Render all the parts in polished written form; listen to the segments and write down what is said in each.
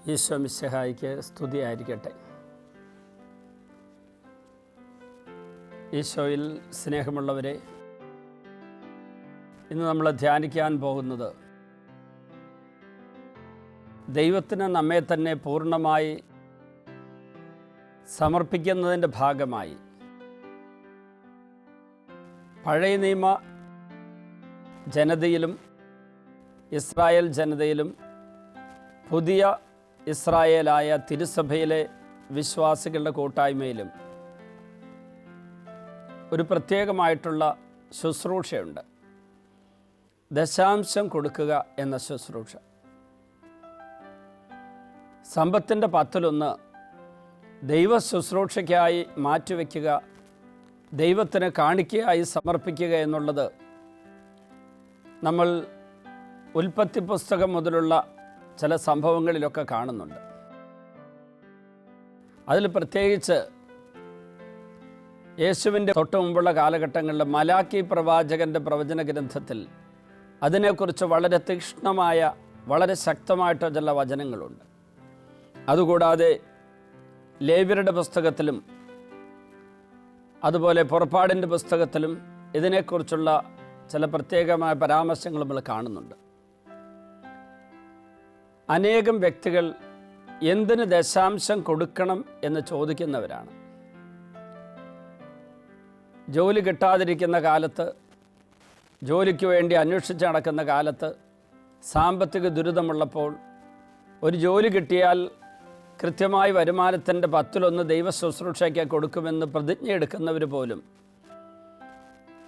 ഈശോ മിശിഹായ്ക്ക് സ്തുതിയായിരിക്കട്ടെ. ഈശോയിൽ സ്നേഹമുള്ളവരെ, ഇന്ന് നമ്മൾ ധ്യാനിക്കാൻ പോകുന്നത് ദൈവത്തിന് നമ്മെ തന്നെ പൂർണ്ണമായി സമർപ്പിക്കുന്നതിൻ്റെ ഭാഗമായി പഴയ നിയമ ജനതയിലും ഇസ്രായേൽ ജനതയിലും പുതിയ ഇസ്രായേലായ തിരുസഭയിലെ വിശ്വാസികളുടെ കൂട്ടായ്മയിലും ഒരു പ്രത്യേകമായിട്ടുള്ള ശുശ്രൂഷയുണ്ട്. ദശാംശം കൊടുക്കുക എന്ന ശുശ്രൂഷ. സമ്പത്തിൻ്റെ 10 ദൈവ ശുശ്രൂഷയ്ക്കായി മാറ്റിവെക്കുക, ദൈവത്തിന് കാണിക്കയായി സമർപ്പിക്കുക എന്നുള്ളത് നമ്മൾ ഉൽപ്പത്തി പുസ്തകം മുതലുള്ള ചില സംഭവങ്ങളിലൊക്കെ കാണുന്നുണ്ട്. അതിൽ പ്രത്യേകിച്ച് യേശുവിൻ്റെ തൊട്ട് മുമ്പുള്ള കാലഘട്ടങ്ങളിൽ മലാക്കി പ്രവാചകൻ്റെ പ്രവചന ഗ്രന്ഥത്തിൽ അതിനെക്കുറിച്ച് വളരെ തീക്ഷ്ണമായ, വളരെ ശക്തമായിട്ട് ചില വചനങ്ങളുണ്ട്. അതുകൂടാതെ ലേവ്യരുടെ പുസ്തകത്തിലും അതുപോലെ പുറപ്പാടിൻ്റെ പുസ്തകത്തിലും ഇതിനെക്കുറിച്ചുള്ള ചില പ്രത്യേകമായ പരാമർശങ്ങൾ നമ്മൾ കാണുന്നുണ്ട്. അനേകം വ്യക്തികൾ എന്തിന് ദശാംശം കൊടുക്കണം എന്ന് ചോദിക്കുന്നവരാണ്. ജോലി കിട്ടാതിരിക്കുന്ന കാലത്ത്, ജോലിക്ക് വേണ്ടി അന്വേഷിച്ച് നടക്കുന്ന കാലത്ത്, സാമ്പത്തിക ദുരിതമുള്ളപ്പോൾ ഒരു ജോലി കിട്ടിയാൽ കൃത്യമായി വരുമാനത്തിൻ്റെ 10 ദൈവ ശുശ്രൂഷയ്ക്ക് കൊടുക്കുമെന്ന് പ്രതിജ്ഞ എടുക്കുന്നവർ പോലും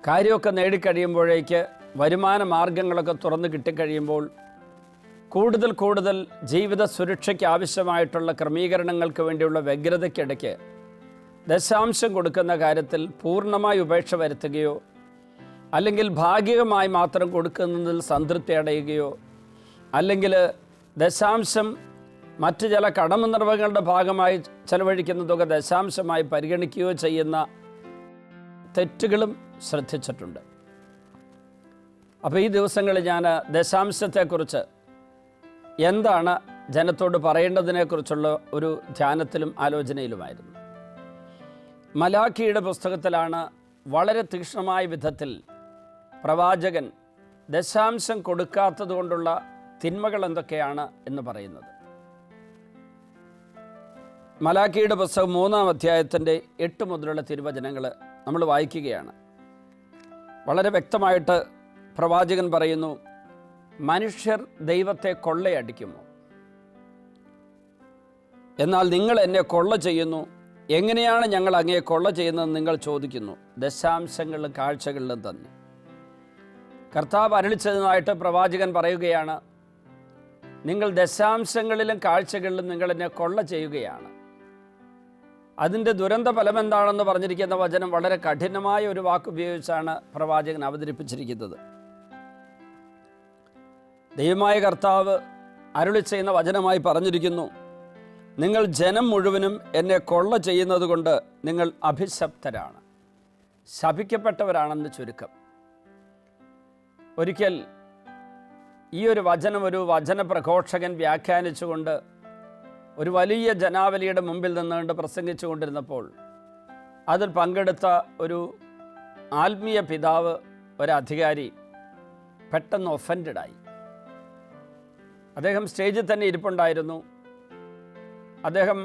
കാര്യമൊക്കെ നേടിക്കഴിയുമ്പോഴേക്ക് വരുമാന മാർഗങ്ങളൊക്കെ തുറന്നു കിട്ടിക്കഴിയുമ്പോൾ കൂടുതൽ ജീവിത സുരക്ഷയ്ക്ക് ആവശ്യമായിട്ടുള്ള ക്രമീകരണങ്ങൾക്ക് വേണ്ടിയുള്ള വ്യഗ്രതയ്ക്കിടയ്ക്ക് ദശാംശം കൊടുക്കുന്ന കാര്യത്തിൽ പൂർണ്ണമായി ഉപേക്ഷ വരുത്തുകയോ അല്ലെങ്കിൽ ഭാഗികമായി മാത്രം കൊടുക്കുന്നതിൽ സംതൃപ്തി അടയുകയോ അല്ലെങ്കിൽ ദശാംശം മറ്റു ചില കടമനിർവഹങ്ങളുടെ ഭാഗമായി ചെലവഴിക്കുന്ന തുക ദശാംശമായി പരിഗണിക്കുകയോ ചെയ്യുന്ന തെറ്റുകളും ശ്രദ്ധിച്ചിട്ടുണ്ട്. അപ്പോൾ ഈ ദിവസങ്ങളിൽ ഞാൻ ദശാംശത്തെക്കുറിച്ച് എന്താണ് ജനത്തോട് പറയേണ്ടതിനെക്കുറിച്ചുള്ള ഒരു ധ്യാനത്തിലും ആലോചനയിലുമായിരുന്നു. മലാക്കിയുടെ പുസ്തകത്തിലാണ് വളരെ തീക്ഷ്ണമായ വിധത്തിൽ പ്രവാചകൻ ദശാംശം കൊടുക്കാത്തത് കൊണ്ടുള്ള തിന്മകൾ എന്തൊക്കെയാണ് എന്ന് പറയുന്നത്. മലാക്കിയുടെ പുസ്തകം 3-ാം അധ്യായത്തിൻ്റെ 8 മുതലുള്ള തിരുവചനങ്ങൾ നമ്മൾ വായിക്കുകയാണ്. വളരെ വ്യക്തമായിട്ട് പ്രവാചകൻ പറയുന്നു, മനുഷ്യർ ദൈവത്തെ കൊള്ളയടിക്കുമോ? എന്നാൽ നിങ്ങൾ എന്നെ കൊള്ള ചെയ്യുന്നു. എങ്ങനെയാണ് ഞങ്ങൾ അങ്ങയെ കൊള്ള ചെയ്യുന്നതെന്ന് നിങ്ങൾ ചോദിക്കുന്നു. ദശാംശങ്ങളിലും കാഴ്ചകളിലും തന്നെ. കർത്താവ് അരുളിച്ചതായിട്ട് പ്രവാചകൻ പറയുകയാണ്, നിങ്ങൾ ദശാംശങ്ങളിലും കാഴ്ചകളിലും നിങ്ങൾ എന്നെ കൊള്ള ചെയ്യുകയാണ്. അതിൻ്റെ ദുരന്ത ഫലം എന്താണെന്ന് പറഞ്ഞിരിക്കുന്ന വചനം വളരെ കഠിനമായ ഒരു വാക്കുപയോഗിച്ചാണ് പ്രവാചകൻ അവതരിപ്പിച്ചിരിക്കുന്നത്. ദൈവമായ കർത്താവ് അരുളി ചെയ്യുന്ന വചനമായി പറഞ്ഞിരിക്കുന്നു, നിങ്ങൾ ജനം മുഴുവനും എന്നെ കൊള്ള ചെയ്യുന്നത് കൊണ്ട് നിങ്ങൾ അഭിശപ്തരാണ്, ശപിക്കപ്പെട്ടവരാണെന്ന് ചുരുക്കം. ഒരിക്കൽ ഈ ഒരു വചനം ഒരു വചന പ്രഘോഷകൻ വ്യാഖ്യാനിച്ചുകൊണ്ട് ഒരു വലിയ ജനാവലിയുടെ മുമ്പിൽ നിന്നുകൊണ്ട് പ്രസംഗിച്ചു കൊണ്ടിരുന്നപ്പോൾ അതിൽ പങ്കെടുത്ത ഒരു ആത്മീയ പിതാവ്, ഒരധികാരി പെട്ടെന്ന് ഒഫൻഡായി. അദ്ദേഹം സ്റ്റേജിൽ തന്നെ ഇരിപ്പുണ്ടായിരുന്നു. അദ്ദേഹം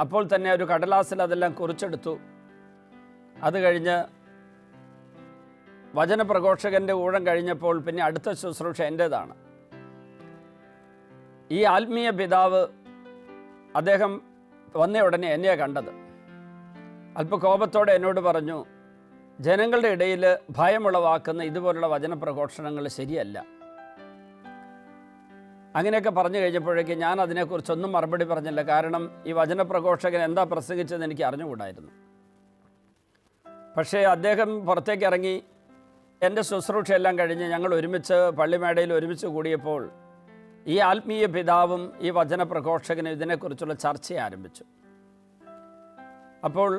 അപ്പോൾ തന്നെ ഒരു കടലാസിൽ അതെല്ലാം കുറിച്ചെടുത്തു. അത് കഴിഞ്ഞ് വചനപ്രഘോഷകൻ്റെ ഊഴം കഴിഞ്ഞപ്പോൾ പിന്നെ അടുത്ത ശുശ്രൂഷ എൻ്റേതാണ്. ഈ ആത്മീയ പിതാവ് അദ്ദേഹം വന്ന ഉടനെ എന്നെയാണ് കണ്ടത്. അല്പ കോപത്തോടെ എന്നോട് പറഞ്ഞു, ജനങ്ങളുടെ ഇടയിൽ ഭയമുളവാക്കുന്ന ഇതുപോലുള്ള വചനപ്രഘോഷണങ്ങൾ ശരിയല്ല. അങ്ങനെയൊക്കെ പറഞ്ഞു കഴിഞ്ഞപ്പോഴേക്ക് ഞാൻ അതിനെക്കുറിച്ചൊന്നും മറുപടി പറഞ്ഞില്ല. കാരണം ഈ വചനപ്രഘോഷകൻ എന്താ പ്രസംഗിച്ചതെന്ന് എനിക്ക് അറിഞ്ഞുകൂടായിരുന്നു. പക്ഷേ അദ്ദേഹം പുറത്തേക്ക് ഇറങ്ങി എൻ്റെ ശുശ്രൂഷയെല്ലാം കഴിഞ്ഞ് ഞങ്ങൾ ഒരുമിച്ച് പള്ളിമേടയിൽ ഒരുമിച്ച് കൂടിയപ്പോൾ ഈ ആത്മീയ പിതാവും ഈ വചനപ്രഘോഷകനും ഇതിനെക്കുറിച്ചുള്ള ചർച്ച ആരംഭിച്ചു. അപ്പോൾ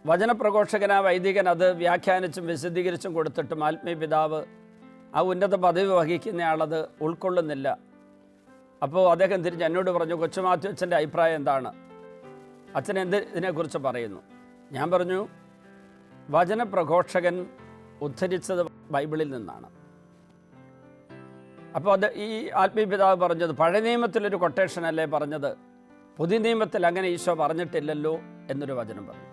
വചനപ്രഘോഷകൻ, ആ വൈദികൻ, അത് വ്യാഖ്യാനിച്ചും വിശദീകരിച്ചും കൊടുത്തിട്ടും ആത്മീയ പിതാവ്, ആ ഉന്നത പദവി വഹിക്കുന്നയാളത് ഉൾക്കൊള്ളുന്നില്ല. അപ്പോൾ അദ്ദേഹം തിരിഞ്ഞ് എന്നോട് പറഞ്ഞു, കൊച്ചുമാത്യു അച്ഛൻ്റെ അഭിപ്രായം എന്താണ്, അച്ഛൻ ഇതിനെക്കുറിച്ച് പറയുന്നു? ഞാൻ പറഞ്ഞു, വചനപ്രഘോഷകൻ ഉദ്ധരിച്ചത് ബൈബിളിൽ നിന്നാണ്. അപ്പോൾ അത് ഈ ആത്മീയ പിതാവ് പറഞ്ഞത് പഴയ നിയമത്തിലൊരു കൊട്ടേഷൻ അല്ലേ പറഞ്ഞത്, പുതിയ നിയമത്തിൽ അങ്ങനെ ഈശോ പറഞ്ഞിട്ടില്ലല്ലോ എന്നൊരു വചനം പറഞ്ഞു.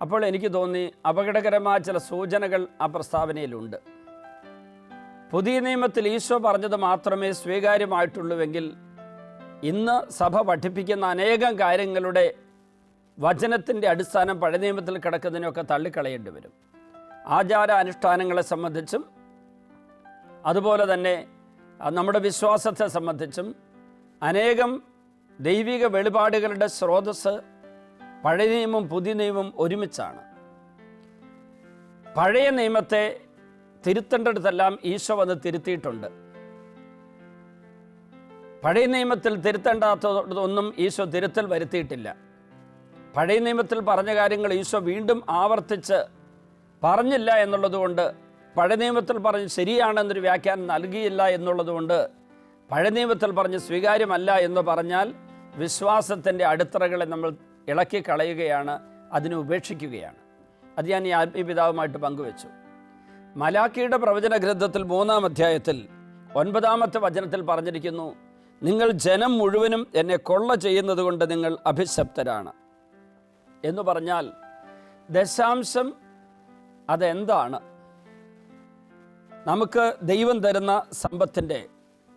അപ്പോൾ എനിക്ക് തോന്നി അപകടകരമായ ചില സൂചനകൾ ആ പ്രസ്താവനയിലുണ്ട്. പുതിയ നിയമത്തിൽ ഈശോ പറഞ്ഞത് മാത്രമേ സ്വീകാര്യമായിട്ടുള്ളൂവെങ്കിൽ ഇന്ന് സഭ പഠിപ്പിക്കുന്ന അനേകം കാര്യങ്ങളുടെ വചനത്തിൻ്റെ അടിസ്ഥാനം പഴയ നിയമത്തിൽ കിടക്കുന്നതിനൊക്കെ തള്ളിക്കളയേണ്ടി വരും. ആചാര അനുഷ്ഠാനങ്ങളെ സംബന്ധിച്ചും അതുപോലെ തന്നെ നമ്മുടെ വിശ്വാസത്തെ സംബന്ധിച്ചും അനേകം ദൈവിക വെളിപാടുകളുടെ സ്രോതസ്സ് പഴയ നിയമം പുതിയ നിയമം ഒരുമിച്ചാണ്. പഴയ നിയമത്തെ തിരുത്തേണ്ടടുത്തെല്ലാം ഈശോ വന്ന് തിരുത്തിയിട്ടുണ്ട്. പഴയ നിയമത്തിൽ തിരുത്തേണ്ടാത്തതൊന്നും ഈശോ തിരുത്തൽ വരുത്തിയിട്ടില്ല. പഴയ നിയമത്തിൽ പറഞ്ഞ കാര്യങ്ങൾ ഈശോ വീണ്ടും ആവർത്തിച്ച് പറഞ്ഞില്ല എന്നുള്ളതുകൊണ്ട്, പഴയ നിയമത്തിൽ പറഞ്ഞ് ശരിയാണെന്നൊരു വ്യാഖ്യാനം നൽകിയില്ല എന്നുള്ളതുകൊണ്ട്, പഴയ നിയമത്തിൽ പറഞ്ഞ് സ്വീകാര്യമല്ല എന്ന് പറഞ്ഞാൽ വിശ്വാസത്തിൻ്റെ അടിത്തറകളെ നമ്മൾ ഇളക്കി കളയുകയാണ്, അതിനെ ഉപേക്ഷിക്കുകയാണ്. അത് ഞാൻ ഈ ആത്മീയപിതാവുമായിട്ട് പങ്കുവെച്ചു. മലാക്കിയുടെ പ്രവചന ഗ്രന്ഥത്തിൽ 3-ാം അധ്യായത്തിൽ 9-ാമത്തെ വചനത്തിൽ പറഞ്ഞിരിക്കുന്നു, നിങ്ങൾ ജനം മുഴുവനും എന്നെ കൊള്ള ചെയ്യുന്നത് കൊണ്ട് നിങ്ങൾ അഭിശപ്തരാണ് എന്ന് പറഞ്ഞാൽ ദശാംശം അതെന്താണ്? നമുക്ക് ദൈവം തരുന്ന സമ്പത്തിൻ്റെ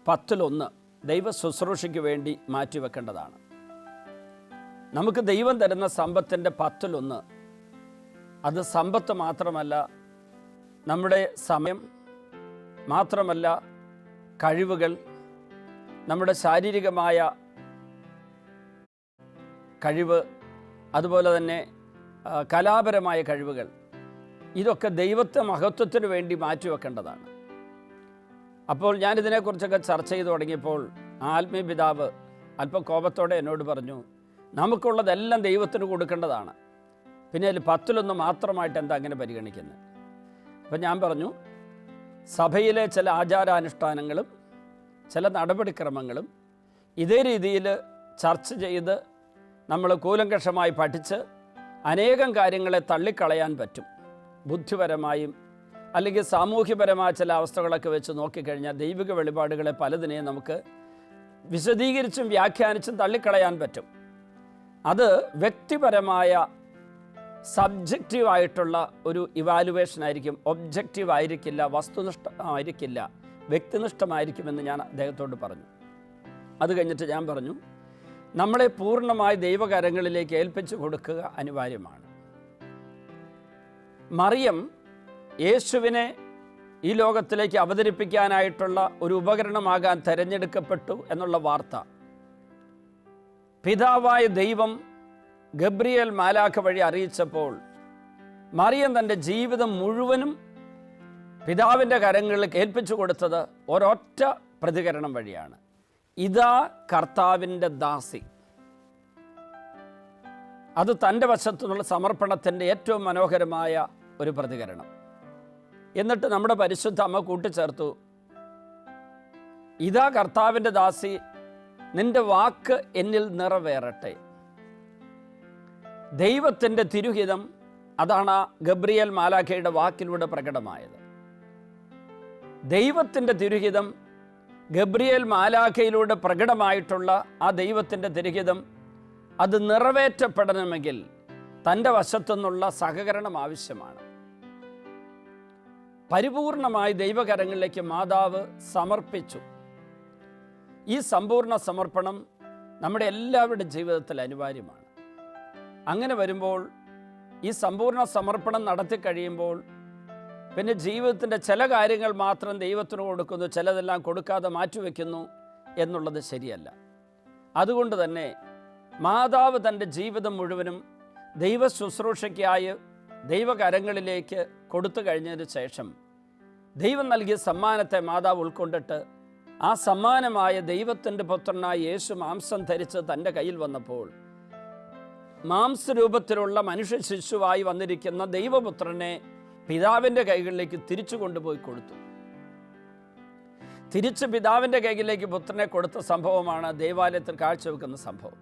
10-1 ദൈവ ശുശ്രൂഷയ്ക്ക് വേണ്ടി മാറ്റിവെക്കേണ്ടതാണ്. നമുക്ക് ദൈവം തരുന്ന സമ്പത്തിൻ്റെ 10-1 അത് സമ്പത്ത് മാത്രമല്ല, നമ്മുടെ സമയം മാത്രമല്ല, കഴിവുകൾ, നമ്മുടെ ശാരീരികമായ കഴിവ്, അതുപോലെ തന്നെ കലാപരമായ കഴിവുകൾ, ഇതൊക്കെ ദൈവത്തെ മഹത്വത്തിന് വേണ്ടി മാറ്റിവെക്കേണ്ടതാണ്. അപ്പോൾ ഞാനിതിനെക്കുറിച്ചൊക്കെ ചർച്ച ചെയ്തു തുടങ്ങിയപ്പോൾ ആത്മീയ പിതാവ് അല്പം കോപത്തോടെ എന്നോട് പറഞ്ഞു, നമുക്കുള്ളതെല്ലാം ദൈവത്തിന് കൊടുക്കേണ്ടതാണ്, പിന്നെ അതിൽ 10-1 മാത്രമായിട്ട് എന്താ അങ്ങനെ പരിഗണിക്കുന്നത്? അപ്പം ഞാൻ പറഞ്ഞു, സഭയിലെ ചില ആചാരാനുഷ്ഠാനങ്ങളും ചില നടപടിക്രമങ്ങളും ഇതേ രീതിയിൽ ചർച്ച ചെയ്ത് നമ്മൾ കൂലങ്കഷമായി പഠിച്ച് അനേകം കാര്യങ്ങളെ തള്ളിക്കളയാൻ പറ്റും. ബുദ്ധിപരമായും അല്ലെങ്കിൽ സാമൂഹ്യപരമായ ചില അവസ്ഥകളൊക്കെ വെച്ച് നോക്കിക്കഴിഞ്ഞാൽ ദൈവിക വെളിപാടുകളെ പലതിനെയും നമുക്ക് വിശദീകരിച്ചും വ്യാഖ്യാനിച്ചും തള്ളിക്കളയാൻ പറ്റും. അത് വ്യക്തിപരമായ സബ്ജക്റ്റീവായിട്ടുള്ള ഒരു ഇവാലുവേഷൻ ആയിരിക്കും, ഒബ്ജക്റ്റീവ് ആയിരിക്കില്ല, വസ്തുനിഷ്ഠമായിരിക്കില്ല, വ്യക്തിനിഷ്ഠമായിരിക്കുമെന്ന് ഞാൻ അദ്ദേഹത്തോട് പറഞ്ഞു. അത് കഴിഞ്ഞിട്ട് ഞാൻ പറഞ്ഞു, നമ്മളെ പൂർണ്ണമായി ദൈവകരങ്ങളിലേക്ക് ഏൽപ്പിച്ചു കൊടുക്കുക അനിവാര്യമാണ്. മറിയം യേശുവിനെ ഈ ലോകത്തിലേക്ക് അവതരിപ്പിക്കാനായിട്ടുള്ള ഒരു ഉപകരണമാകാൻ തിരഞ്ഞെടുക്കപ്പെട്ടു എന്നുള്ള വാർത്ത പിതാവായ ദൈവം ഗബ്രിയേൽ മാലാഖ വഴി അറിയിച്ചപ്പോൾ മറിയം തൻ്റെ ജീവിതം മുഴുവനും പിതാവിൻ്റെ കരങ്ങളിൽ ഏൽപ്പിച്ചു കൊടുത്തത് ഒരൊറ്റ പ്രതികരണം വഴിയാണ്, ഇതാ കർത്താവിൻ്റെ ദാസി. അത് തൻ്റെ വശത്തുനിന്നുള്ള സമർപ്പണത്തിൻ്റെ ഏറ്റവും മനോഹരമായ ഒരു പ്രതികരണം. എന്നിട്ട് നമ്മുടെ പരിശുദ്ധ അമ്മ കൂട്ടിച്ചേർത്തു, ഇതാ കർത്താവിൻ്റെ ദാസി, നിന്റെ വാക്ക് എന്നിൽ നിറവേറട്ടെ. ദൈവത്തിൻ്റെ തിരുഹിതം അതാണ് ഗബ്രിയേൽ മാലാഖയുടെ വാക്കിലൂടെ പ്രകടമായത്. ദൈവത്തിൻ്റെ തിരുഹിതം ഗബ്രിയേൽ മാലാഖയിലൂടെ പ്രകടമായിട്ടുള്ള ആ ദൈവത്തിൻ്റെ തിരുഹിതം അത് നിറവേറ്റപ്പെടണമെങ്കിൽ തൻ്റെ വശത്തുനിന്നുള്ള സഹകരണം ആവശ്യമാണ്. പരിപൂർണമായി ദൈവകരങ്ങളിലേക്ക് മാതാവ് സമർപ്പിച്ചു. ഈ സമ്പൂർണ്ണ സമർപ്പണം നമ്മുടെ എല്ലാവരുടെ ജീവിതത്തിൽ അനിവാര്യമാണ്. അങ്ങനെ വരുമ്പോൾ ഈ സമ്പൂർണ്ണ സമർപ്പണം നടത്തി കഴിയുമ്പോൾ പിന്നെ ജീവിതത്തിൻ്റെ ചില കാര്യങ്ങൾ മാത്രം ദൈവത്തിന് കൊടുക്കുന്നു, ചിലതെല്ലാം കൊടുക്കാതെ മാറ്റിവെക്കുന്നു എന്നുള്ളത് ശരിയല്ല. അതുകൊണ്ട് തന്നെ മാതാവ് തൻ്റെ ജീവിതം മുഴുവനും ദൈവ ശുശ്രൂഷയ്ക്കായി ദൈവകരങ്ങളിലേക്ക് കൊടുത്തു കഴിഞ്ഞതിന് ശേഷം ദൈവം നൽകിയ സമ്മാനത്തെ മാതാവ് ഉൾക്കൊണ്ടിട്ട് ആ സമ്മാനമായ ദൈവത്തിൻ്റെ പുത്രനായ യേശു മാംസം ധരിച്ച് തൻ്റെ കയ്യിൽ വന്നപ്പോൾ മാംസരൂപത്തിലുള്ള മനുഷ്യ ശിശുവായി വന്നിരിക്കുന്ന ദൈവപുത്രനെ പിതാവിൻ്റെ കൈകളിലേക്ക് തിരിച്ചു കൊണ്ടുപോയി കൊടുത്തു. തിരിച്ച് പിതാവിൻ്റെ കൈയിലേക്ക് പുത്രനെ കൊടുത്ത സംഭവമാണ് ദൈവാലയത്തിൽ കാഴ്ചവെക്കുന്ന സംഭവം.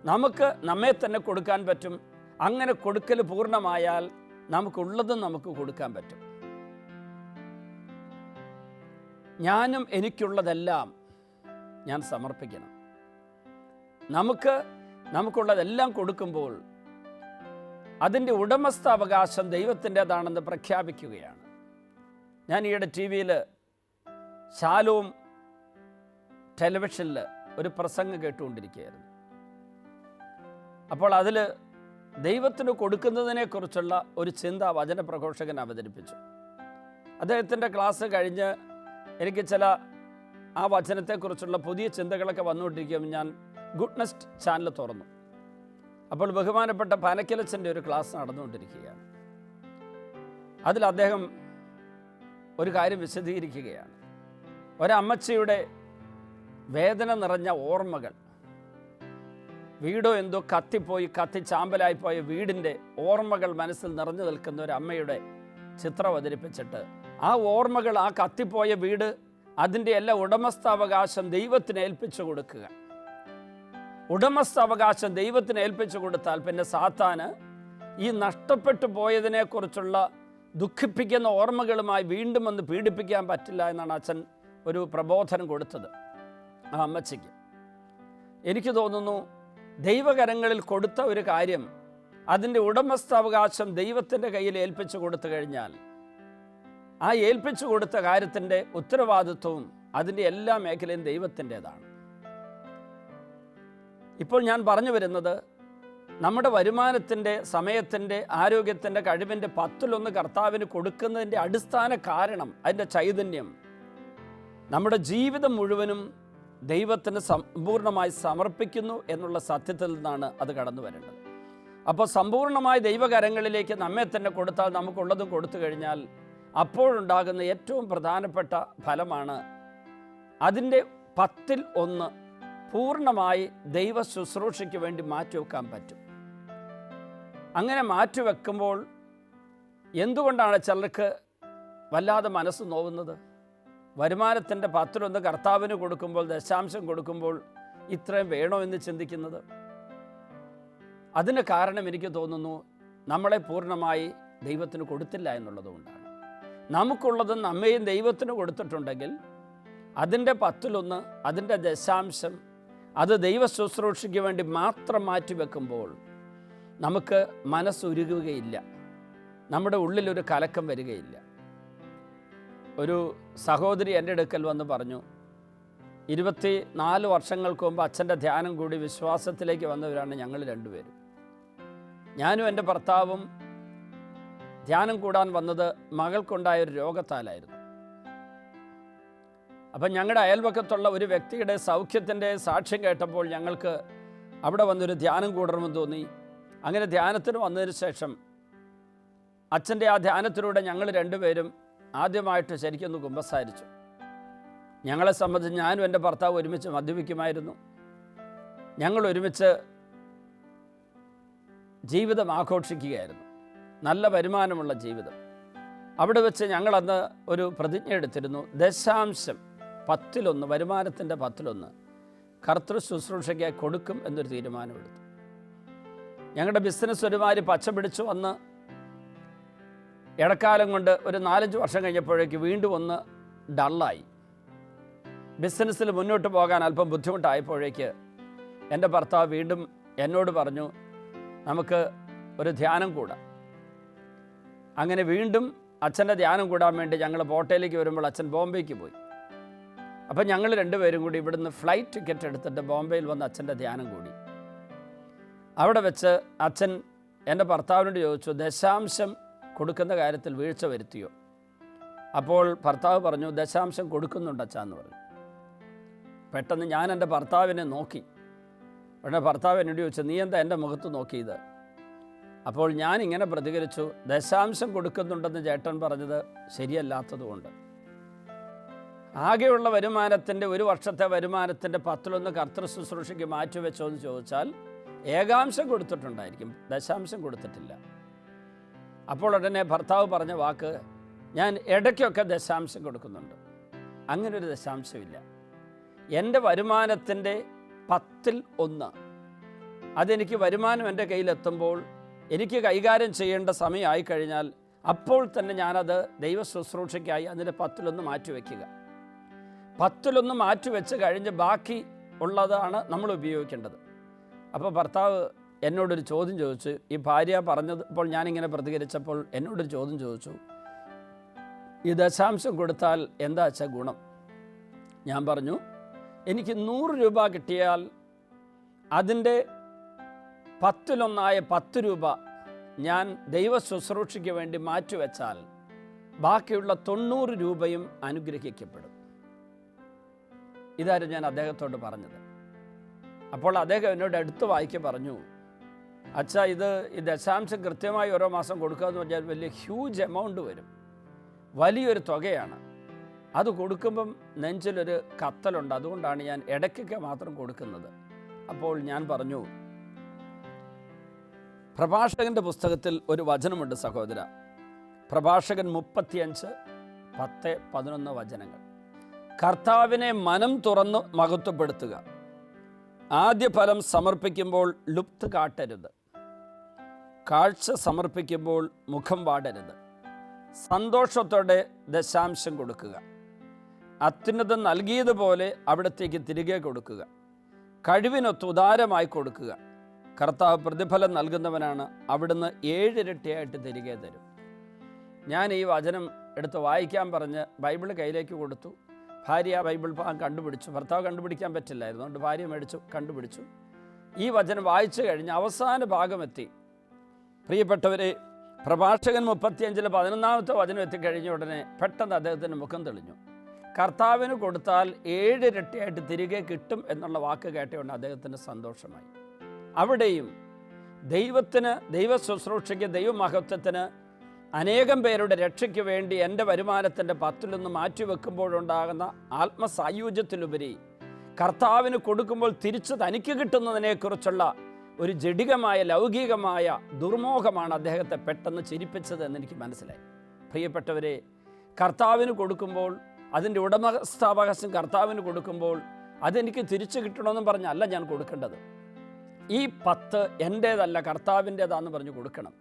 നമുക്ക് നമ്മെ തന്നെ കൊടുക്കാൻ പറ്റും. അങ്ങനെ കൊടുക്കൽ പൂർണ്ണമായാൽ നമുക്കുള്ളതും നമുക്ക് കൊടുക്കാൻ പറ്റും. ഞാനും എനിക്കുള്ളതെല്ലാം ഞാൻ സമർപ്പിക്കണം. നമുക്കുള്ളതെല്ലാം കൊടുക്കുമ്പോൾ അതിൻ്റെ ഉടമസ്ഥാവകാശം ദൈവത്തിൻ്റെതാണെന്ന് പ്രഖ്യാപിക്കുകയാണ്. ഞാൻ ഈയിടെ ടി വിയിൽ ശാലോം ടെലിവിഷനിൽ ഒരു പ്രസംഗം കേട്ടുകൊണ്ടിരിക്കുകയായിരുന്നു. അപ്പോൾ അതിൽ ദൈവത്തിന് കൊടുക്കുന്നതിനെക്കുറിച്ചുള്ള ഒരു ചിന്ത വചനപ്രഘോഷകൻ അവതരിപ്പിച്ചു. അദ്ദേഹത്തിൻ്റെ ക്ലാസ് കഴിഞ്ഞ് എനിക്ക് ചില ആ വചനത്തെക്കുറിച്ചുള്ള പുതിയ ചിന്തകളൊക്കെ വന്നുകൊണ്ടിരിക്കുമ്പോൾ ഞാൻ ഗുഡ്നെസ് ചാനൽ തുറന്നു. അപ്പോൾ ബഹുമാനപ്പെട്ട പനക്കലച്ചൻ്റെ ഒരു ക്ലാസ് നടന്നുകൊണ്ടിരിക്കുകയാണ്. അതിൽ അദ്ദേഹം ഒരു കാര്യം വിശദീകരിക്കുകയാണ്. ഒരമ്മച്ചിയുടെ വേദന നിറഞ്ഞ ഓർമ്മകൾ, വീടോ എന്തോ കത്തിച്ചാമ്പലായിപ്പോയ വീടിൻ്റെ ഓർമ്മകൾ മനസ്സിൽ നിറഞ്ഞു നിൽക്കുന്ന ഒരു അമ്മയുടെ ചിത്രം അവതരിപ്പിച്ചിട്ട് ആ ഓർമ്മകൾ, ആ കത്തിപ്പോയ വീട്, അതിൻ്റെ എല്ലാ ഉടമസ്ഥാവകാശം ദൈവത്തിന് ഏൽപ്പിച്ചു കൊടുക്കുക. ഉടമസ്ഥാവകാശം ദൈവത്തിന് ഏൽപ്പിച്ചു കൊടുത്താൽ പിന്നെ സാത്താന് ഈ നഷ്ടപ്പെട്ടു പോയതിനെക്കുറിച്ചുള്ള ദുഃഖിപ്പിക്കുന്ന ഓർമ്മകളുമായി വീണ്ടും വന്ന് പീഡിപ്പിക്കാൻ പറ്റില്ല എന്നാണ് അച്ഛൻ ഒരു പ്രബോധനം കൊടുത്തത് ആ അമ്മച്ചിക്ക്. എനിക്ക് തോന്നുന്നു ദൈവകരങ്ങളിൽ കൊടുത്ത ഒരു കാര്യം അതിൻ്റെ ഉടമസ്ഥാവകാശം ദൈവത്തിൻ്റെ കയ്യിൽ ഏൽപ്പിച്ചു കൊടുത്തു കഴിഞ്ഞാൽ ആ ഏൽപ്പിച്ചു കൊടുത്ത കാര്യത്തിൻ്റെ ഉത്തരവാദിത്വവും അതിൻ്റെ എല്ലാ മേഖലയും ദൈവത്തിൻ്റെതാണ്. ഇപ്പോൾ ഞാൻ പറഞ്ഞു വരുന്നത്, നമ്മുടെ വരുമാനത്തിൻ്റെ, സമയത്തിൻ്റെ, ആരോഗ്യത്തിൻ്റെ, കഴിവിൻ്റെ 10-1 കർത്താവിന് കൊടുക്കുന്നതിൻ്റെ അടിസ്ഥാന കാരണം, അതിൻ്റെ ചൈതന്യം നമ്മുടെ ജീവിതം മുഴുവനും ദൈവത്തിന് സമ്പൂർണ്ണമായി സമർപ്പിക്കുന്നു എന്നുള്ള സത്യത്തിൽ നിന്നാണ് അത് കടന്നു വരേണ്ടത്. അപ്പോൾ സമ്പൂർണ്ണമായി ദൈവകരങ്ങളിലേക്ക് നമ്മെ തന്നെ കൊടുത്താൽ, നമുക്കുള്ളതും കൊടുത്തു കഴിഞ്ഞാൽ അപ്പോഴുണ്ടാകുന്ന ഏറ്റവും പ്രധാനപ്പെട്ട ഫലമാണ് അതിൻ്റെ 10-1 പൂർണ്ണമായി ദൈവ ശുശ്രൂഷയ്ക്ക് വേണ്ടി മാറ്റിവെക്കാൻ പറ്റും. അങ്ങനെ മാറ്റിവെക്കുമ്പോൾ എന്തുകൊണ്ടാണ് ചിലർക്ക് വല്ലാതെ മനസ്സ് നോവുന്നത്? വരുമാനത്തിൻ്റെ 10-1 കർത്താവിന് കൊടുക്കുമ്പോൾ, ദശാംശം കൊടുക്കുമ്പോൾ ഇത്രയും വേണോ എന്ന് ചിന്തിക്കുന്നത്? അതിന് കാരണം എനിക്ക് തോന്നുന്നു നമ്മളെ പൂർണ്ണമായി ദൈവത്തിന് കൊടുത്തില്ല എന്നുള്ളതുകൊണ്ടാണ്. നമുക്കുള്ളതും നമ്മയും ദൈവത്തിന് കൊടുത്തിട്ടുണ്ടെങ്കിൽ അതിൻ്റെ 10-1, അതിൻ്റെ ദശാംശം, അത് ദൈവ ശുശ്രൂഷയ്ക്ക് വേണ്ടി മാത്രം മാറ്റിവെക്കുമ്പോൾ നമുക്ക് മനസ്സുരുകുകയില്ല, നമ്മുടെ ഉള്ളിലൊരു കലക്കം വരികയില്ല. ഒരു സഹോദരി എൻ്റെ അടുക്കൽ വന്ന് പറഞ്ഞു, 24 വർഷങ്ങൾക്ക് മുമ്പ് അച്ഛൻ്റെ ധ്യാനം കൂടി വിശ്വാസത്തിലേക്ക് വന്നവരാണ് ഞങ്ങൾ രണ്ടുപേരും. ഞാനും എൻ്റെ ഭർത്താവും ധ്യാനം കൂടാൻ വന്നത് മകൾക്കുണ്ടായൊരു രോഗത്താലായിരുന്നു. അപ്പം ഞങ്ങളുടെ അയൽവക്കത്തുള്ള ഒരു വ്യക്തിയുടെ സൗഖ്യത്തിൻ്റെ സാക്ഷ്യം കേട്ടപ്പോൾ ഞങ്ങൾക്ക് അവിടെ വന്നൊരു ധ്യാനം കൂടണമെന്ന് തോന്നി. അങ്ങനെ ധ്യാനത്തിന് വന്നതിന് ശേഷം അച്ഛൻ്റെ ആ ധ്യാനത്തിലൂടെ ഞങ്ങൾ രണ്ടുപേരും ആദ്യമായിട്ട് ശരിക്കൊന്ന് കുമ്പസാരിച്ചു. ഞങ്ങളെ സംബന്ധിച്ച് ഞാനും എൻ്റെ ഭർത്താവ് ഒരുമിച്ച് മദ്യപിക്കുമായിരുന്നു. ഞങ്ങൾ ഒരുമിച്ച് ജീവിതം ആഘോഷിക്കുകയായിരുന്നു, നല്ല വരുമാനമുള്ള ജീവിതം. അവിടെ വെച്ച് ഞങ്ങളന്ന് ഒരു പ്രതിജ്ഞ എടുത്തിരുന്നു, ദശാംശം 10-1, വരുമാനത്തിൻ്റെ 10-1 കർത്തൃ ശുശ്രൂഷയ്ക്കായി കൊടുക്കും എന്നൊരു തീരുമാനമെടുത്തു. ഞങ്ങളുടെ ബിസിനസ് ഒരുമാതിരി പച്ച പിടിച്ചു വന്ന് ഇടക്കാലം കൊണ്ട് ഒരു 4-5 വർഷം കഴിഞ്ഞപ്പോഴേക്ക് വീണ്ടും ഒന്ന് ഡള്ളായി. ബിസിനസ്സിൽ മുന്നോട്ട് പോകാൻ അല്പം ബുദ്ധിമുട്ടായപ്പോഴേക്ക് എൻ്റെ ഭർത്താവ് വീണ്ടും എന്നോട് പറഞ്ഞു, നമുക്ക് ഒരു ധ്യാനം കൂടാം. അങ്ങനെ വീണ്ടും അച്ഛൻ്റെ ധ്യാനം കൂടാൻ വേണ്ടി ഞങ്ങൾ ബോട്ടയിലേക്ക് വരുമ്പോൾ അച്ഛൻ ബോംബെക്ക് പോയി. അപ്പം ഞങ്ങൾ രണ്ടുപേരും കൂടി ഇവിടുന്ന് ഫ്ലൈറ്റ് ടിക്കറ്റ് എടുത്തിട്ട് ബോംബെയിൽ വന്ന് അച്ഛൻ്റെ ധ്യാനം കൂടി. അവിടെ വെച്ച് അച്ഛൻ എൻ്റെ ഭർത്താവിനോട് ചോദിച്ചു, ദശാംശം കൊടുക്കുന്ന കാര്യത്തിൽ വീഴ്ച വരുത്തിയോ? അപ്പോൾ ഭർത്താവ് പറഞ്ഞു, ദശാംശം കൊടുക്കുന്നുണ്ട് അച്ഛാന്ന് പറഞ്ഞു. പെട്ടെന്ന് ഞാൻ എൻ്റെ ഭർത്താവിനെ നോക്കി. ഉടനെ ഭർത്താവ് എന്നോട് ചോദിച്ചു, നീ എന്താ എൻ്റെ മുഖത്ത് നോക്കിയത്? അപ്പോൾ ഞാൻ ഇങ്ങനെ പ്രതികരിച്ചു, ദശാംശം കൊടുക്കുന്നുണ്ടെന്ന് ചേട്ടൻ പറഞ്ഞത് ശരിയല്ലാത്തതുകൊണ്ട്. ആകെയുള്ള വരുമാനത്തിൻ്റെ, ഒരു വർഷത്തെ വരുമാനത്തിൻ്റെ 10-1 കർത്തൃ ശുശ്രൂഷയ്ക്ക് മാറ്റിവെച്ചോ എന്ന് ചോദിച്ചാൽ ഏകാംശം കൊടുത്തിട്ടുണ്ടായിരിക്കും, ദശാംശം കൊടുത്തിട്ടില്ല. അപ്പോൾ ഉടനെ ഭർത്താവ് പറഞ്ഞ വാക്ക്, ഞാൻ ഇടയ്ക്കൊക്കെ ദശാംശം കൊടുക്കുന്നുണ്ട്. അങ്ങനൊരു ദശാംശമില്ല. എൻ്റെ വരുമാനത്തിൻ്റെ 1/10 അതെനിക്ക് വരുമാനം എൻ്റെ കയ്യിലെത്തുമ്പോൾ എനിക്ക് കൈകാര്യം ചെയ്യേണ്ട സമയമായി കഴിഞ്ഞാൽ അപ്പോൾ തന്നെ ഞാനത് ദൈവ ശുശ്രൂഷയ്ക്കായി അതിൻ്റെ 1/10 മാറ്റിവെക്കുക. 1/10 മാറ്റിവെച്ച് കഴിഞ്ഞ് ബാക്കി ഉള്ളതാണ് നമ്മൾ ഉപയോഗിക്കേണ്ടത്. അപ്പോൾ ഭർത്താവ് എന്നോടൊരു ചോദ്യം ചോദിച്ചു. ഈ ഭാര്യ പറഞ്ഞപ്പോൾ ഞാനിങ്ങനെ പ്രതികരിച്ചപ്പോൾ എന്നോടൊരു ചോദ്യം ചോദിച്ചു, ഈ ദശാംശം കൊടുത്താൽ എന്താ വെച്ചാൽ ഗുണം? ഞാൻ പറഞ്ഞു, എനിക്ക് 100 രൂപ കിട്ടിയാൽ അതിൻ്റെ 10 രൂപ ഞാൻ ദൈവ ശുശ്രൂഷയ്ക്ക് വേണ്ടി മാറ്റിവെച്ചാൽ ബാക്കിയുള്ള 90 രൂപയും അനുഗ്രഹിക്കപ്പെടും. ഇതായിരുന്നു ഞാൻ അദ്ദേഹത്തോട് പറഞ്ഞത്. അപ്പോൾ അദ്ദേഹം എന്നോട് അടുത്ത് വായിക്ക് പറഞ്ഞു, അച്ഛാ, ഈ ദശാംശം കൃത്യമായി ഓരോ മാസം കൊടുക്കുക എന്ന് പറഞ്ഞാൽ വലിയ ഹ്യൂജ് എമൗണ്ട് വരും, വലിയൊരു തുകയാണ്. അത് കൊടുക്കുമ്പം നെഞ്ചിലൊരു കത്തലുണ്ട്, അതുകൊണ്ടാണ് ഞാൻ ഇടയ്ക്കൊക്കെ മാത്രം കൊടുക്കുന്നത്. അപ്പോൾ ഞാൻ പറഞ്ഞു, പ്രഭാഷകൻ്റെ പുസ്തകത്തിൽ ഒരു വചനമുണ്ട് സഹോദര, പ്രഭാഷകൻ 35:10-11 വചനങ്ങൾ. കർത്താവിനെ മനം തുറന്ന് മഹത്വപ്പെടുത്തുക, ആദ്യ ഫലം സമർപ്പിക്കുമ്പോൾ ലുപ്ത് കാട്ടരുത്, കാഴ്ച സമർപ്പിക്കുമ്പോൾ മുഖം വാടരുത്, സന്തോഷത്തോടെ ദശാംശം കൊടുക്കുക, അത്യുന്നതൻ നൽകിയതുപോലെ അവിടത്തേക്ക് തിരികെ കൊടുക്കുക, കഴിവിനൊത്ത് ഉദാരമായി കൊടുക്കുക. കർത്താവ് പ്രതിഫലം നൽകുന്നവനാണ്, അവിടുന്ന് 7 ഇരട്ടിയായിട്ട് തിരികെ തരും. ഞാൻ ഈ വചനം എടുത്ത് വായിക്കാൻ പറഞ്ഞ് ബൈബിൾ കയ്യിലേക്ക് കൊടുത്തു. ഭാര്യ ബൈബിൾ കണ്ടുപിടിച്ചു. ഭർത്താവ് കണ്ടുപിടിക്കാൻ പറ്റില്ലായിരുന്നു, അതുകൊണ്ട് ഭാര്യ മേടിച്ചു, കണ്ടുപിടിച്ചു. ഈ വചനം വായിച്ചു കഴിഞ്ഞ് അവസാന ഭാഗമെത്തി. പ്രിയപ്പെട്ടവരെ, പ്രഭാഷകൻ 35-11 വചനം എത്തിക്കഴിഞ്ഞ ഉടനെ പെട്ടെന്ന് അദ്ദേഹത്തിൻ്റെ മുഖം തെളിഞ്ഞു. കർത്താവിന് കൊടുത്താൽ 7 ഇരട്ടിയായിട്ട് തിരികെ കിട്ടും എന്നുള്ള വാക്ക് കേട്ടുകൊണ്ട് അദ്ദേഹത്തിന് സന്തോഷമായി. അവിടെയും ദൈവത്തിന്, ദൈവ ശുശ്രൂഷയ്ക്ക്, ദൈവമഹത്വത്തിന്, അനേകം പേരുടെ രക്ഷയ്ക്ക് വേണ്ടി എൻ്റെ വരുമാനത്തിൻ്റെ 10 മാറ്റിവെക്കുമ്പോഴുണ്ടാകുന്ന ആത്മസായുജ്യത്തിലുപരി കർത്താവിന് കൊടുക്കുമ്പോൾ തിരിച്ച് തനിക്ക് കിട്ടുന്നതിനെക്കുറിച്ചുള്ള ഒരു ജഡികമായ ലൗകികമായ ദുർമോഹമാണ് അദ്ദേഹത്തെ പെട്ടെന്ന് ചിരിപ്പിച്ചത് എന്നെനിക്ക് മനസ്സിലായി. പ്രിയപ്പെട്ടവരെ, കർത്താവിന് കൊടുക്കുമ്പോൾ, അതിൻ്റെ ഉടമസ്ഥാവകാശം കർത്താവിന് കൊടുക്കുമ്പോൾ അതെനിക്ക് തിരിച്ചു കിട്ടണമെന്നും പറഞ്ഞല്ല ഞാൻ കൊടുക്കേണ്ടത്. ഈ 10 എൻ്റേതല്ല, കർത്താവിൻ്റേതാണെന്ന് പറഞ്ഞ് കൊടുക്കണം.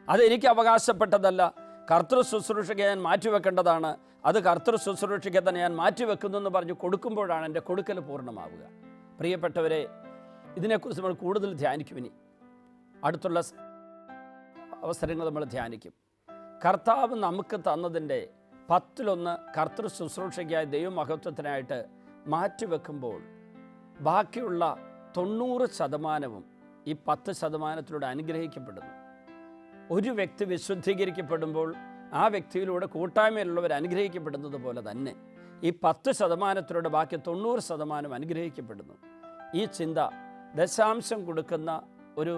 അതെനിക്ക് അവകാശപ്പെട്ടതല്ല, കർത്തൃ ശുശ്രൂഷയ്ക്ക് ഞാൻ മാറ്റിവെക്കേണ്ടതാണ്. അത് കർത്തൃ ശുശ്രൂഷയ്ക്ക് തന്നെ ഞാൻ മാറ്റിവെക്കുന്നു എന്ന് പറഞ്ഞ് കൊടുക്കുമ്പോഴാണ് എൻ്റെ കൊടുക്കൽ പൂർണ്ണമാവുക. പ്രിയപ്പെട്ടവരെ, ഇതിനെക്കുറിച്ച് നമ്മൾ കൂടുതൽ ധ്യാനിക്കും. ഇനി അടുത്തുള്ള അവസരങ്ങൾ നമ്മൾ ധ്യാനിക്കും. കർത്താവ് നമുക്ക് തന്നതിൻ്റെ 10 കർത്തൃ ശുശ്രൂഷയ്ക്കായി ദൈവമഹത്വത്തിനായിട്ട് മാറ്റിവെക്കുമ്പോൾ ബാക്കിയുള്ള 90% ഈ 10% അനുഗ്രഹിക്കപ്പെടുന്നു. ഒരു വ്യക്തി വിശുദ്ധീകരിക്കപ്പെടുമ്പോൾ ആ വ്യക്തിയിലൂടെ കൂട്ടായ്മയിലുള്ളവർ അനുഗ്രഹിക്കപ്പെടുന്നത് പോലെ തന്നെ ഈ 10% ബാക്കി 90% അനുഗ്രഹിക്കപ്പെടുന്നു. ഈ ചിന്ത ദശാംശം കൊടുക്കുന്ന ഒരു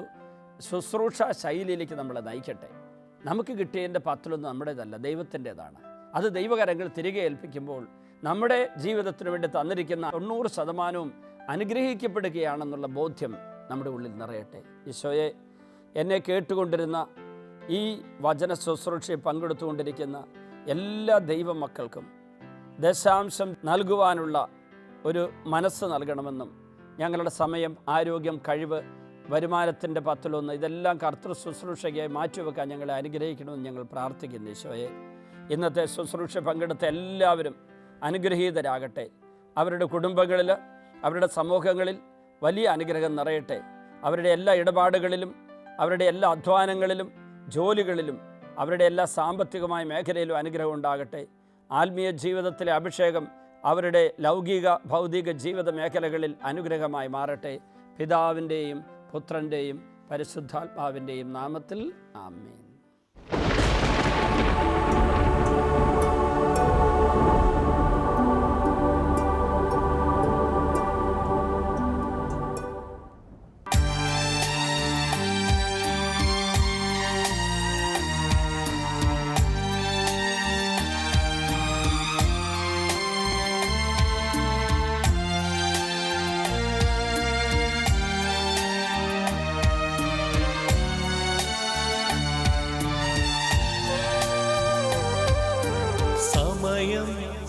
ശുശ്രൂഷ ശൈലിയിലേക്ക് നമ്മളെ നയിക്കട്ടെ. നമുക്ക് കിട്ടിയതിൻ്റെ 10 നമ്മുടേതല്ല, ദൈവത്തിൻ്റെതാണ്. അത് ദൈവകരങ്ങൾ തിരികെ ഏൽപ്പിക്കുമ്പോൾ നമ്മുടെ ജീവിതത്തിന് വേണ്ടി തന്നിരിക്കുന്ന 90% അനുഗ്രഹിക്കപ്പെടുകയാണെന്നുള്ള ബോധ്യം നമ്മുടെ ഉള്ളിൽ നിറയട്ടെ. ഈശോയെ, എന്നെ കേട്ടുകൊണ്ടിരുന്ന ഈ വചന ശുശ്രൂഷയെ പങ്കെടുത്തുകൊണ്ടിരിക്കുന്ന എല്ലാ ദൈവമക്കൾക്കും ദശാംശം നൽകുവാനുള്ള ഒരു മനസ്സ് നൽകണമെന്നും, ഞങ്ങളുടെ സമയം, ആരോഗ്യം, കഴിവ്, വരുമാനത്തിൻ്റെ 10 ഇതെല്ലാം കർത്തൃ ശുശ്രൂഷയ്ക്കായി മാറ്റിവെക്കാൻ ഞങ്ങളെ അനുഗ്രഹിക്കണമെന്ന് ഞങ്ങൾ പ്രാർത്ഥിക്കുന്നു. ഈശോയെ, ഇന്നത്തെ ശുശ്രൂഷ പങ്കെടുത്ത എല്ലാവരും അനുഗ്രഹീതരാകട്ടെ. അവരുടെ കുടുംബങ്ങളിൽ, അവരുടെ സമൂഹങ്ങളിൽ വലിയ അനുഗ്രഹം നിറയട്ടെ. അവരുടെ എല്ലാ ഇടപാടുകളിലും, അവരുടെ എല്ലാ അധ്വാനങ്ങളിലും, ജോലികളിലും, അവരുടെ എല്ലാ സാമ്പത്തികമായ മേഖലയിലും അനുഗ്രഹം ഉണ്ടാകട്ടെ. ആത്മീയ ജീവിതത്തിലെ അഭിഷേകം അവരുടെ ലൗകിക ഭൗതിക ജീവിത മേഖലകളിൽ അനുഗ്രഹമായി മാറട്ടെ. പിതാവിൻ്റെയും പുത്രൻ്റെയും പരിശുദ്ധാത്മാവിൻ്റെയും നാമത്തിൽ ആമേൻ.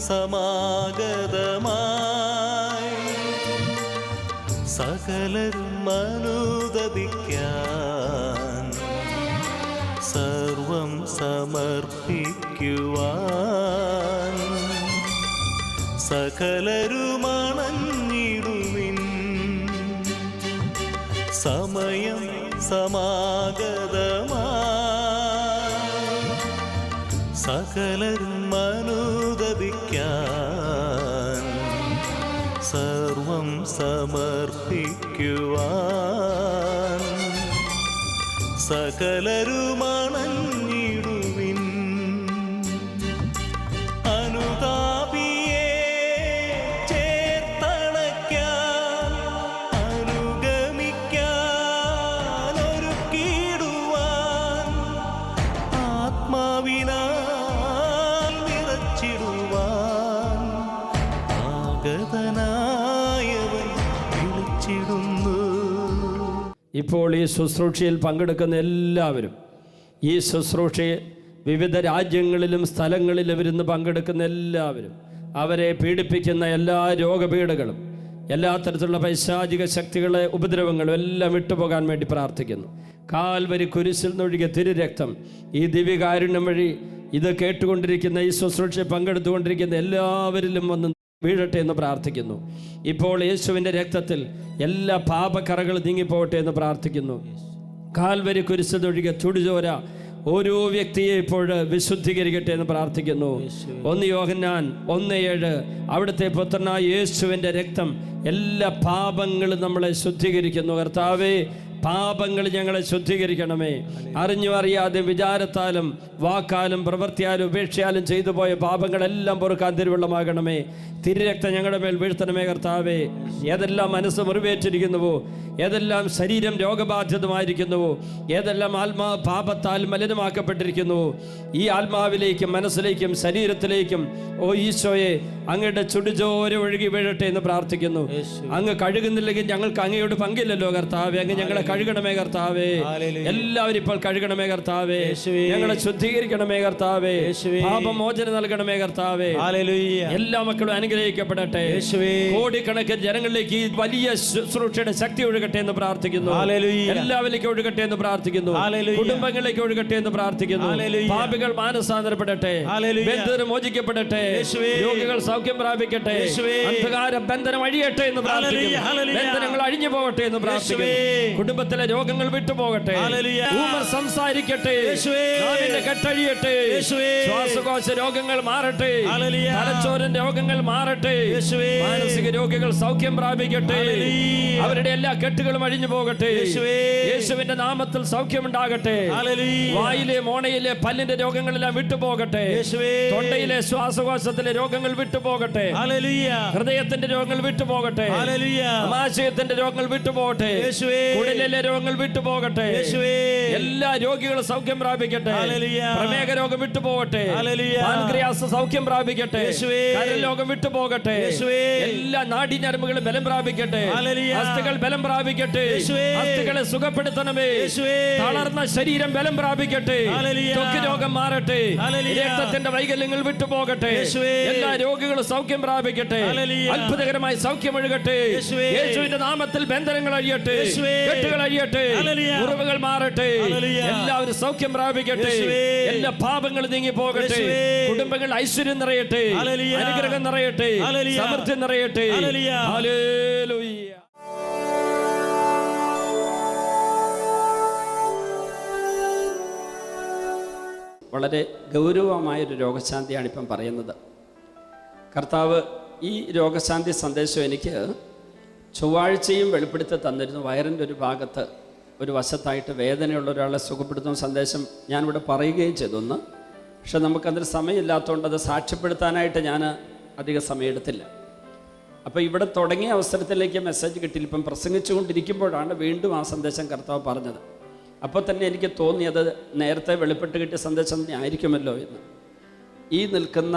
സമാഗതമായി സകലരും അനുദപിക്കാൻ സർവം സമർപ്പിക്കുവാൻ സകലരുമണഞ്ഞിടുവിൻ. സമയം സമാഗതമായി സകലരും അനുദപിക്കാൻ സർവം സമർപ്പിക്കുവാൻ സകലരുമണഞ്ഞിടുവിൻ. അനുതാപിയെ ചേർത്തണയ്ക്കാൻ അനുഗമിക്കാൻ ഒരുക്കിടുവാൻ ആത്മാവിനാൽ നിറച്ചിടുവാൻ ആഗതനായവൻ വിളിച്ചിടുന്നു. ഇപ്പോൾ ഈ ശുശ്രൂഷയിൽ പങ്കെടുക്കുന്ന എല്ലാവരും, ഈ ശുശ്രൂഷയെ വിവിധ രാജ്യങ്ങളിലും സ്ഥലങ്ങളിലും ഇരുന്ന് പങ്കെടുക്കുന്ന എല്ലാവരും, അവരെ പീഡിപ്പിക്കുന്ന എല്ലാ രോഗപീഠകളും, എല്ലാ തരത്തിലുള്ള പൈശാചിക ശക്തികളെ ഉപദ്രവങ്ങളും എല്ലാം വിട്ടുപോകാൻ വേണ്ടി പ്രാർത്ഥിക്കുന്നു. കാൽവരി കുരിശിൽ നിന്നൊഴുകിയ തിരുരക്തം ഈ ദിവ്യകാരുണ്യം വഴി ഇത് കേട്ടുകൊണ്ടിരിക്കുന്ന, ഈ ശുശ്രൂഷയിൽ പങ്കെടുത്തുകൊണ്ടിരിക്കുന്ന എല്ലാവരിലും വന്ന് വീഴട്ടെ എന്ന് പ്രാർത്ഥിക്കുന്നു. ഇപ്പോൾ യേശുവിൻ്റെ രക്തത്തിൽ എല്ലാ പാപക്കറകളും നീങ്ങിപ്പോകട്ടെ എന്ന് പ്രാർത്ഥിക്കുന്നു. കാൽവരി കുരിശിലൊഴികെ ചുടുചോര ഓരോ വ്യക്തിയെ ഇപ്പോൾ വിശുദ്ധീകരിക്കട്ടെ എന്ന് പ്രാർത്ഥിക്കുന്നു. 1 യോഹന്നാൻ 1:7 അവിടുത്തെ പുത്രനായ യേശുവിൻ്റെ രക്തം എല്ലാ പാപങ്ങളും നമ്മളെ ശുദ്ധീകരിക്കുന്നു. കർത്താവേ, പാപങ്ങൾ ഞങ്ങളെ ശുദ്ധീകരിക്കണമേ. അറിഞ്ഞും അറിയാതെ വിചാരത്താലും വാക്കാലും പ്രവൃത്തിയാലും ഉപേക്ഷയാലും ചെയ്തു പോയ പാപങ്ങളെല്ലാം പൊറുക്കാൻ തിരുവെള്ളമാകണമേ. തിരുരക്തം ഞങ്ങളുടെ മേൽ വീഴ്ത്തണമേ കർത്താവേ. ഏതെല്ലാം മനസ്സ് മുറിവേറ്റിരിക്കുന്നുവോ, ഏതെല്ലാം ശരീരം രോഗബാധിതമായിരിക്കുന്നുവോ, ഏതെല്ലാം ആത്മാവ് പാപത്താൽ മലിനമാക്കപ്പെട്ടിരിക്കുന്നുവോ, ഈ ആത്മാവിലേക്കും മനസ്സിലേക്കും ശരീരത്തിലേക്കും ഓ ഈശോയെ അങ്ങയുടെ ചുടുചോര ഒഴുകി വീഴട്ടെ എന്ന് പ്രാർത്ഥിക്കുന്നു. അങ്ങ് കഴുകുന്നില്ലെങ്കിൽ ഞങ്ങൾക്ക് അങ്ങയോട് പങ്കില്ലല്ലോ കർത്താവേ. അങ്ങ് ഞങ്ങളെ കഴുകണമേ കർത്താവേ. എല്ലാവരും ഇപ്പോൾ കഴുകണമേ കർത്താവേ. ഞങ്ങളെ ശുദ്ധീകരിക്കണമേ കർത്താവേ. പാപമോചനം നൽകണമേ കർത്താവേ. എല്ലാ മക്കളും അനുഗ്രഹിക്കപ്പെടട്ടെ. കോടിക്കണക്കിന് ജനങ്ങളിലേക്ക് ഈ വലിയ ശുശ്രൂഷയുടെ ശക്തി ഒഴുകട്ടെ എന്ന് പ്രാർത്ഥിക്കുന്നു. എല്ലാവരിലേക്കും ഒഴുകട്ടെ എന്ന് പ്രാർത്ഥിക്കുന്നു. കുടുംബങ്ങളിലേക്ക് ഒഴുകട്ടെ എന്ന് പ്രാർത്ഥിക്കുന്നു. പാപികൾ മാനസാന്തരപ്പെടട്ടെ. ബന്ധനം മോചിക്കപ്പെടട്ടെ. രോഗികൾ സൗഖ്യം പ്രാപിക്കട്ടെ. അന്ധകാര ബന്ധനം അഴിയട്ടെ എന്ന് പ്രാർത്ഥിക്കുന്നു. ബന്ധനങ്ങൾ അഴിഞ്ഞു പോകട്ടെ എന്ന് പ്രാർത്ഥിക്കുന്നു. കുടുംബത്തിലെ രോഗങ്ങൾ വിട്ടുപോകട്ടെ. ഊമർ സംസാരിക്കട്ടെ. നാവിന്റെ കെട്ടഴിയട്ടെ. ശ്വാസകോശ രോഗങ്ങൾ മാറട്ടെ. തലച്ചോറിന്റെ രോഗങ്ങൾ മാറട്ടെ. മാനസിക രോഗികൾ സൗഖ്യം പ്രാപിക്കട്ടെ. അവരുടെ എല്ലാ കെട്ടുകളും അഴിഞ്ഞു പോകട്ടെ. യേശുവിന്റെ നാമത്തിൽ സൗഖ്യമുണ്ടാകട്ടെ. വായിലെ മോണയിലെ പല്ലിന്റെ രോഗങ്ങളെല്ലാം വിട്ടുപോകട്ടെ. തൊണ്ടയിലെ ശ്വാസകോശത്തിലെ രോഗങ്ങൾ വിട്ടുപോകട്ടെ. ഹൃദയത്തിന്റെ രോഗങ്ങൾ വിട്ടുപോകട്ടെ. ആമാശയത്തിന്റെ രോഗങ്ങൾ വിട്ടുപോകട്ടെ. കുടലിലെ രോഗങ്ങൾ വിട്ടുപോകട്ടെ. എല്ലാ രോഗികളും സൗഖ്യം പ്രാപിക്കട്ടെ. പ്രമേഹ രോഗം വിട്ടുപോകട്ടെ. പാൻക്രിയാസ് സൗഖ്യം പ്രാപിക്കട്ടെ. കരൾ രോഗം വിട്ടുപോകട്ടെ. എല്ലാ നാഡീഞരമ്പുകളും ബലം പ്രാപിക്കട്ടെ. അസ്ഥികൾ ബലം പ്രാപിക്കട്ടെ. അസ്ഥികളെ സുഖപ്പെടുത്തണമേ. തളർന്ന ശരീരം ബലം പ്രാപിക്കട്ടെ. ത്വക്ക് രോഗം മാറട്ടെ. രക്തത്തിന്റെ വൈകല്യങ്ങൾ വിട്ടുപോകട്ടെ. എല്ലാ രോഗികളും സൗഖ്യം പ്രാപിക്കട്ടെ. അത്ഭുതകരമായി സൗഖ്യം ഒഴുകട്ടെ. യേശുവിന്റെ നാമത്തിൽ ബന്ധനങ്ങൾ അഴിയട്ടെ. കെട്ടുകൾ അഴിയട്ടെ. മുറിവുകൾ മാറട്ടെ. എല്ലാവരും സൗഖ്യം പ്രാപിക്കട്ടെ. എല്ലാ പാപങ്ങളും നീങ്ങി പോകട്ടെ. കുടുംബങ്ങൾ ഐശ്വര്യം നിറയട്ടെ. അനുഗ്രഹം നിറയട്ടെ. സമൃദ്ധി നിറയട്ടെ. ഹല്ലേലൂയ. വളരെ ഗൗരവമായൊരു രോഗശാന്തിയാണ് ഇപ്പം പറയുന്നത്. കർത്താവ് ഈ രോഗശാന്തി സന്ദേശം എനിക്ക് ചൊവ്വാഴ്ചയും വെളിപ്പെടുത്തി തന്നിരുന്നു. വയറിൻ്റെ ഒരു ഭാഗത്ത് ഒരു വശത്തായിട്ട് വേദനയുള്ള ഒരാളെ സുഖപ്പെടുത്തുന്ന സന്ദേശം ഞാനിവിടെ പറയുകയും ചെയ്തൊന്ന്. പക്ഷെ നമുക്കതിന് സമയമില്ലാത്തതുകൊണ്ട് അത് സാക്ഷ്യപ്പെടുത്താനായിട്ട് ഞാൻ അധിക സമയമെടുത്തില്ല. അപ്പോൾ ഇവിടെ തുടങ്ങിയ അവസരത്തിലേക്ക് മെസ്സേജ് കിട്ടി. ഇപ്പം പ്രസംഗിച്ചുകൊണ്ടിരിക്കുമ്പോഴാണ് വീണ്ടും ആ സന്ദേശം കർത്താവ് പറഞ്ഞത്. അപ്പോൾ തന്നെ എനിക്ക് തോന്നിയത് നേരത്തെ വെളിപ്പെട്ട് കിട്ടിയ സന്ദേശം തന്നെ ആയിരിക്കുമല്ലോ എന്ന്. ഈ നിൽക്കുന്ന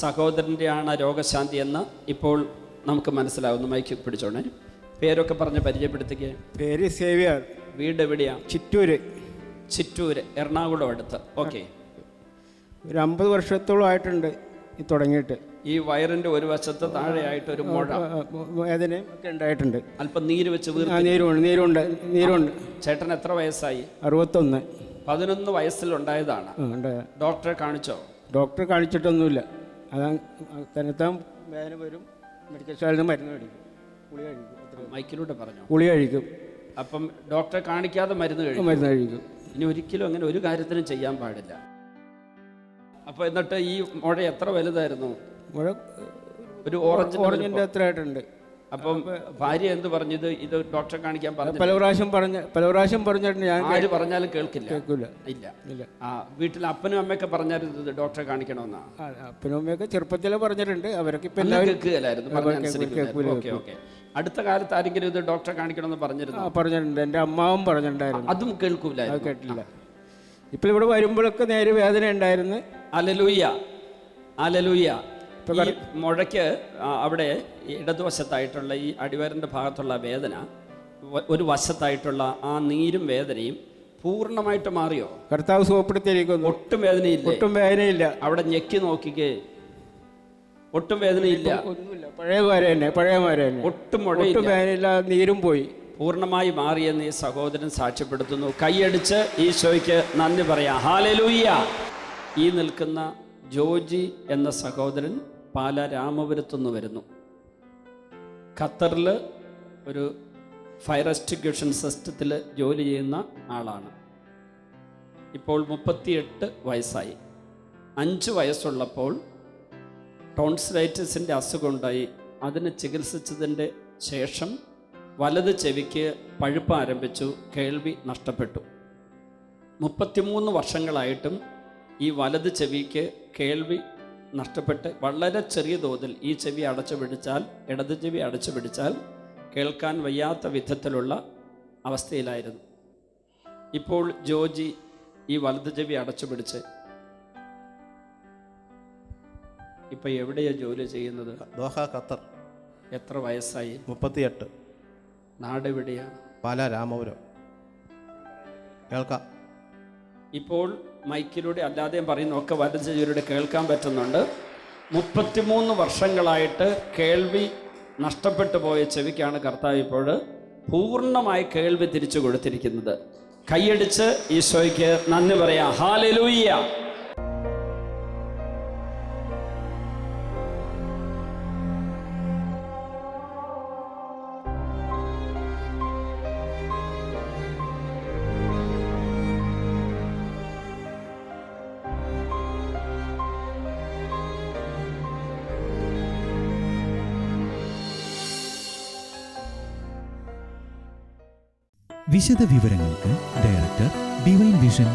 സഹോദരൻ്റെയാണ് രോഗശാന്തി എന്ന് ഇപ്പോൾ നമുക്ക് മനസ്സിലാവുന്നു. മൈക്ക് പിടിച്ചോണേ. പേരൊക്കെ പറഞ്ഞ് പരിചയപ്പെടുത്തിക്കേ. പേര് സേവ്യർ. വീട് എവിടെയാണ്? ചിറ്റൂര് എറണാകുളം അടുത്ത്. ഓക്കെ. ഒരു 50 വർഷത്തോളം ആയിട്ടുണ്ട് ഇത് തുടങ്ങിയിട്ട്. ഈ വയറിന്റെ ഒരു വശത്ത് താഴെയായിട്ട് ഒരു മുഴ, വേദനയും ഒക്കെ ഉണ്ടായിട്ടുണ്ട്. അല്പം നീര് വെച്ച് നീരുണ്ട്. ചേട്ടൻ എത്ര വയസ്സായി? 61. 11 വയസ്സിലുണ്ടായതാണ്. ഡോക്ടറെ കാണിച്ചോ? ഡോക്ടറെ കാണിച്ചിട്ടൊന്നുമില്ല. അതാ തന്നെത്താൻ വേദന വരും, മെഡിക്കൽ സ്റ്റോറിൽ നിന്ന് മരുന്ന് മേടിക്കും, ഗുളിക കഴിക്കും. മൈക്കിലൂടെ പറഞ്ഞു. ഗുളിക കഴിക്കും. അപ്പം ഡോക്ടറെ കാണിക്കാതെ മരുന്ന് കഴിക്കും. ഇനി ഒരിക്കലും അങ്ങനെ ഒരു കാര്യത്തിനും ചെയ്യാൻ പാടില്ല. അപ്പോൾ എന്നിട്ട് ഈ മുഴ എത്ര വലുതായിരുന്നു? മുഴ ഒരു ഓറഞ്ചിൻ്റെ അത്ര ആയിട്ടുണ്ട്. അപ്പം ഭാര്യ എന്ത് പറഞ്ഞത്? ഇത് ഡോക്ടറെ കാണിക്കാൻ പറഞ്ഞു. പല പ്രാവശ്യം പറഞ്ഞിട്ടുണ്ട്. ഞാൻ ആര് പറഞ്ഞാലും കേൾക്കില്ല. ഇല്ല. വീട്ടിൽ അപ്പനും അമ്മയൊക്കെ പറഞ്ഞായിരുന്നു ഇത് ഡോക്ടറെ കാണിക്കണമെന്നാ? അപ്പനും അമ്മയൊക്കെ ചെറുപ്പത്തിലെ പറഞ്ഞിട്ടുണ്ട്. അവരൊക്കെ ഇപ്പം കേൾക്കുകയില്ലായിരുന്നു. ഓക്കെ. അടുത്ത കാലത്ത് ആരെങ്കിലും ഇത് ഡോക്ടറെ കാണിക്കണമെന്ന് പറഞ്ഞിട്ടുണ്ട്. എൻ്റെ അമ്മാവും പറഞ്ഞിട്ടുണ്ടായിരുന്നു. അതും കേൾക്കൂലായിരുന്നു. കേട്ടില്ല. ഇപ്പം ഇവിടെ വരുമ്പോഴൊക്കെ നേരെ വേദന ഉണ്ടായിരുന്നു. അലലൂയ. ഈ മുഴയ്ക്ക് അവിടെ ഇടതുവശത്തായിട്ടുള്ള ഈ അടിവയറിൻ്റെ ഭാഗത്തുള്ള വേദന, ഒരു വശത്തായിട്ടുള്ള ആ നീരും വേദനയും പൂർണ്ണമായിട്ട് മാറിയോ? കർത്താവ് സുഖപ്പെടുത്തിയിരിക്കുന്നു. ഒട്ടും വേദനയില്ല. അവിടെ ഞെക്കി നോക്കിക്കേ, ഒട്ടും വേദനയില്ല. ഒന്നുമില്ല. പഴയമാരെ തന്നെ. ഒട്ടും വേദനയില്ല. നീരും പോയി. പൂർണ്ണമായി മാറിയെന്ന് ഈ സഹോദരൻ സാക്ഷ്യപ്പെടുത്തുന്നു. കൈയടിച്ച് ഈശോയ്ക്ക് നന്ദി പറയാം. ഹല്ലേലൂയ. ഈ നിൽക്കുന്ന ജോജി എന്ന സഹോദരൻ പാല രാമപുരത്തുനിന്ന് വരുന്നു. ഖത്തറിൽ ഒരു ഫയർ എക്സ്റ്റിങ്ക്വിഷൻ സിസ്റ്റത്തിൽ ജോലി ചെയ്യുന്ന ആളാണ്. ഇപ്പോൾ 38 വയസ്സായി. 5 വയസ്സുള്ളപ്പോൾ ടോൺസിലൈറ്റിസിൻ്റെ അസുഖമുണ്ടായി. അതിന് ചികിത്സിച്ചതിൻ്റെ ശേഷം വലത് ചെവിക്ക് പഴുപ്പ് ആരംഭിച്ചു. കേൾവി നഷ്ടപ്പെട്ടു. 33 വർഷങ്ങളായിട്ടും ഈ വലത് ചെവിക്ക് കേൾവി നഷ്ടപ്പെട്ട് വളരെ ചെറിയ തോതിൽ ഈ ചെവി അടച്ചു പിടിച്ചാൽ, ഇടത് ചെവി അടച്ചു പിടിച്ചാൽ കേൾക്കാൻ വയ്യാത്ത വിധത്തിലുള്ള അവസ്ഥയിലായിരുന്നു. ഇപ്പോൾ ജോജി ഈ വലത് ചെവി അടച്ചു പിടിച്ച് ഇപ്പം എവിടെയാണ് ജോലി ചെയ്യുന്നത്? Doha, Qatar. എത്ര വയസ്സായി? 38. നാട് എവിടെയാണ്? പാല രാമപുരം. കേൾക്കാം. ഇപ്പോൾ മൈക്കിലൂടെ അല്ലാതെയും പറയുന്നതൊക്കെ വലത് ചെവിയിലൂടെ കേൾക്കാൻ പറ്റുന്നുണ്ട്. 33 വർഷങ്ങളായിട്ട് കേൾവി നഷ്ടപ്പെട്ടു പോയ ചെവിക്കാണ് കർത്താവ് ഇപ്പോൾ പൂർണ്ണമായി കേൾവി തിരിച്ചു കൊടുത്തിരിക്കുന്നത്. കൈയടിച്ച് ഈശോയ്ക്ക് നന്ദി പറയാം. ഹല്ലേലൂയ. വിശദ വിവരങ്ങൾക്ക് director, divine vision,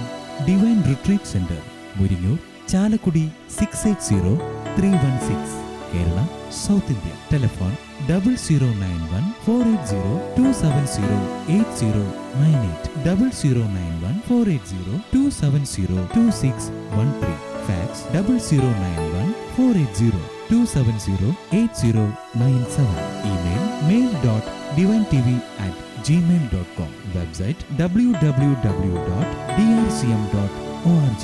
divine retreat centre, Muringoor, Chalakudy 680316, Kerala, south India. Telephone 0091 480 270 8098, 0091 480 270 2613. Fax 0091 480 270 8097. Email mail.divintv@gmail.com. Website www.drcm.org.